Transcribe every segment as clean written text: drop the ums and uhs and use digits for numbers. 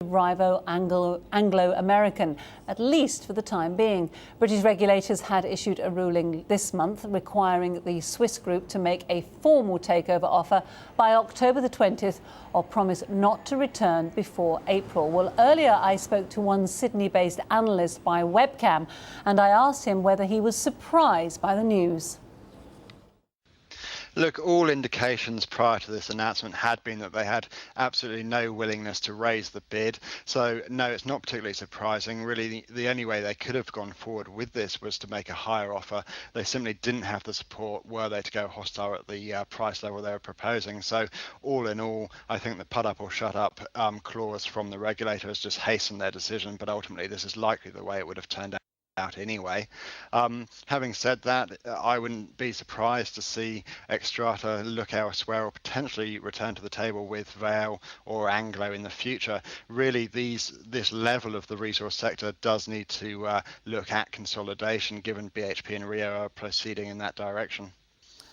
rival Anglo-American, at least for the time being. British regulators had issued a ruling this month requiring the Swiss group to make a formal takeover offer by October the 20th or promise not to return before April. Well, earlier I spoke to one Sydney-based analyst by webcam and I asked him whether he was surprised by the news. Look, all indications prior to this announcement had been that they had absolutely no willingness to raise the bid. So, no, it's not particularly surprising. Really, the only way they could have gone forward with this was to make a higher offer. They simply didn't have the support, were they, to go hostile at the price level they were proposing. So, all in all, I think the put up or shut up clause from the regulator has just hastened their decision. But ultimately, this is likely the way it would have turned out anyway. Having said that, I wouldn't be surprised to see Xstrata look elsewhere or potentially return to the table with Vale or Anglo in the future. Really, this level of the resource sector does need to look at consolidation, given BHP and Rio are proceeding in that direction.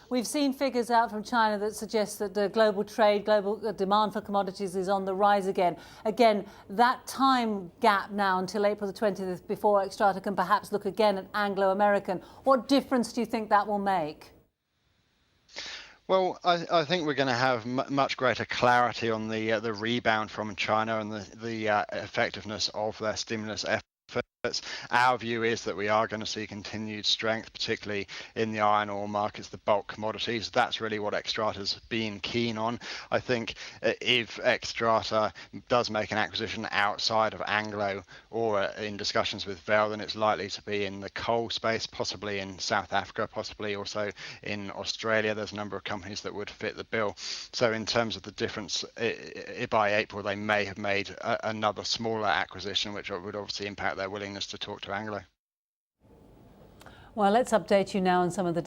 We've seen figures out from China that suggest that the global trade, global demand for commodities is on the rise again. Again, that time gap now until April the 20th before Xstrata can perhaps look again at Anglo-American. What difference do you think that will make? Well, I think we're going to have much greater clarity on the rebound from China and the effectiveness of their stimulus efforts. Our view is that we are going to see continued strength, particularly in the iron ore markets, the bulk commodities. That's really what Xstrata's been keen on. I think if Xstrata does make an acquisition outside of Anglo or in discussions with Vale, then it's likely to be in the coal space, possibly in South Africa, possibly also in Australia. There's a number of companies that would fit the bill. So in terms of the difference, by April, they may have made another smaller acquisition, which would obviously impact their willingness to talk to Anglo. Well, let's update you now on some of the